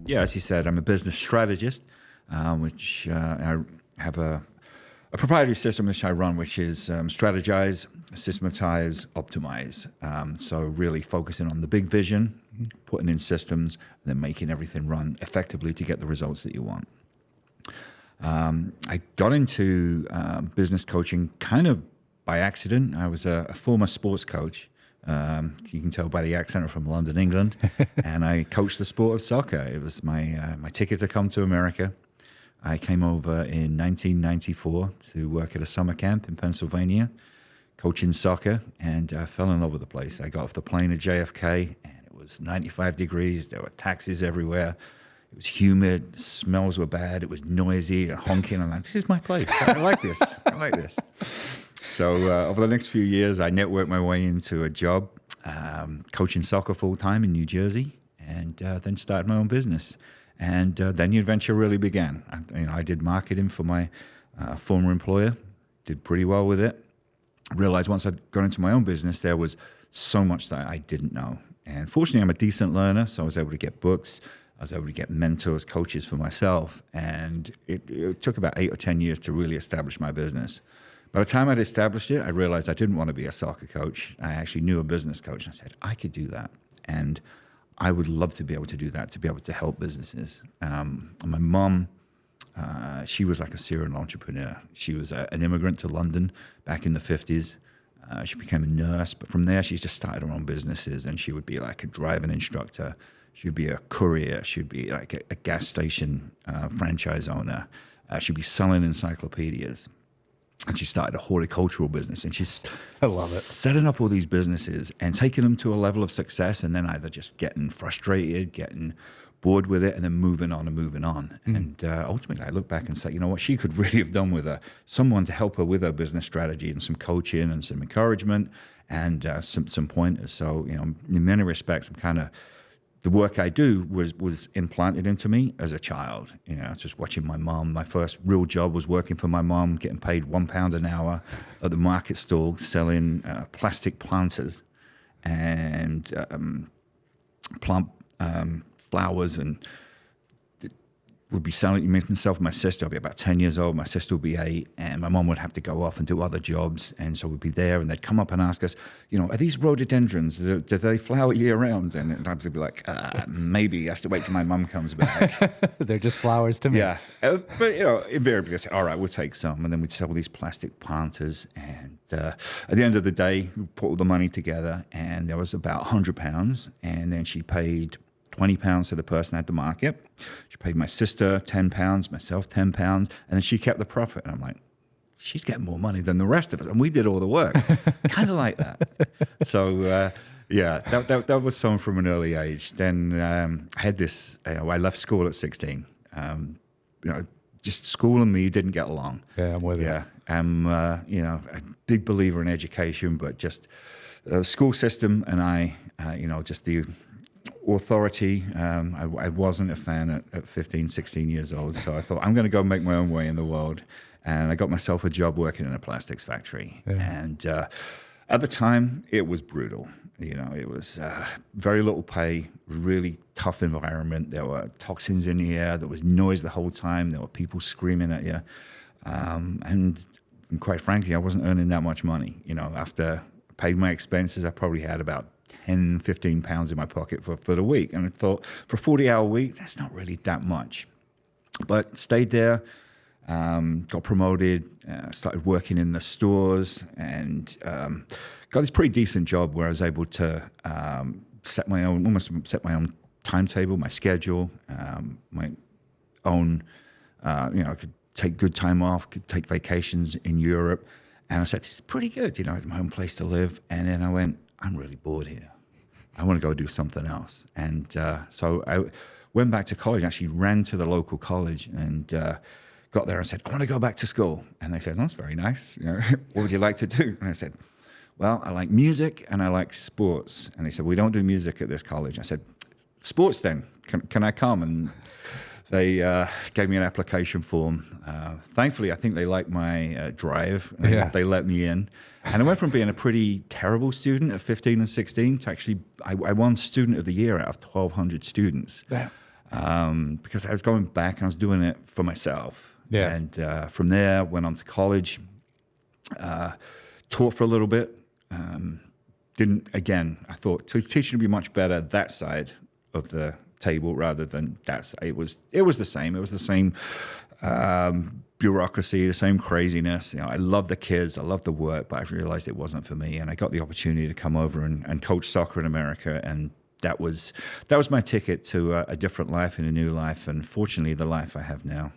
Yeah, as you said, I'm a business strategist, which I have a proprietary system which I run, which is strategize, systematize, optimize. So really focusing on the big vision, putting in systems, and then making everything run effectively to get the results that you want. I got into business coaching kind of by accident. I was a former sports coach. You can tell by the accent, I'm from London, England, and I coached the sport of soccer. It was my ticket to come to America. I came over in 1994 to work at a summer camp in Pennsylvania, coaching soccer, and I fell in love with the place. I got off the plane at JFK, and it was 95 degrees. There were taxis everywhere. It was humid. The smells were bad. It was noisy, honking. I'm like, this is my place. I like this. I like this. So over the next few years, I networked my way into a job coaching soccer full-time in New Jersey, and then started my own business. And then the adventure really began. I did marketing for my former employer, did pretty well with it. Realized once I'd gone into my own business, there was so much that I didn't know. And fortunately, I'm a decent learner, so I was able to get books. I was able to get mentors, coaches for myself. And it took about 8 or 10 years to really establish my business. By the time I'd established it, I realized I didn't want to be a soccer coach. I actually knew a business coach, and I said, I could do that. And I would love to be able to do that, to be able to help businesses. My mom, she was like a serial entrepreneur. She was an immigrant to London back in the 50s. She became a nurse, but from there, she's just started her own businesses, and she would be like a driving instructor. She'd be a courier. She'd be like a gas station franchise owner. She'd be selling encyclopedias. And she started a horticultural business, and she's setting up all these businesses and taking them to a level of success, and then either just getting frustrated, getting bored with it, and then moving on. And ultimately, I look back and say, you know what, she could really have done with someone to help her with her business strategy and some coaching and some encouragement and some pointers. So, in many respects, I'm kind of, the work I do was implanted into me as a child. I was just watching my mom. My first real job was working for my mom, getting paid £1 an hour at the market stall, selling plastic planters and plant flowers, and would be selling myself and my sister. I'd be about 10 years old. My sister would be 8, and my mom would have to go off and do other jobs. And so we'd be there, and they'd come up and ask us, are these rhododendrons? Do they flower year round? And I'd be like, maybe. I have to wait till my mom comes back. They're just flowers to me. Yeah. But, invariably, they say, all right, we'll take some. And then we'd sell these plastic planters. And at the end of the day, we put all the money together, and there was about £100. And then she paid £20 to the person at the market. She paid my sister £10, myself £10, and then she kept the profit. And I'm like, she's getting more money than the rest of us, and we did all the work. Kind of like that. So that was someone from an early age. Then I had this. I left school at 16. Just school and me didn't get along. Yeah, I'm with you. Yeah, I'm a big believer in education, but just the school system and I, just the authority. I wasn't a fan at 15, 16 years old. So I thought, I'm going to go make my own way in the world. And I got myself a job working in a plastics factory. Yeah. And at the time, it was brutal. It was very little pay, really tough environment. There were toxins in the air. There was noise the whole time. There were people screaming at you. And quite frankly, I wasn't earning that much money. After I paid my expenses, I probably had about 10, 15 pounds in my pocket for the week. And I thought, for a 40-hour week, that's not really that much. But stayed there, got promoted, started working in the stores, and got this pretty decent job where I was able to set my own timetable, my schedule, my own, I could take good time off, could take vacations in Europe. And I said, this is pretty good, I had my own place to live. And then I went, I'm really bored here. I want to go do something else. And so I went back to college, actually ran to the local college and got there and said, I want to go back to school. And they said, that's very nice. What would you like to do? And I said, well, I like music and I like sports. And they said, we don't do music at this college. I said, sports then, can I come? And they gave me an application form. Thankfully, I think they liked my drive. And they let me in. And I went from being a pretty terrible student at 15 and 16 to actually, I won Student of the Year out of 1,200 students. Yeah. because I was going back and I was doing it for myself. Yeah. And from there, went on to college, taught for a little bit. I thought teaching would be much better that side of the table rather than that side. It was the same. It was the same bureaucracy, the same craziness. I love the kids, I love the work, but I realized it wasn't for me. And I got the opportunity to come over and coach soccer in America, and that was my ticket to a different life and a new life, and fortunately the life I have now.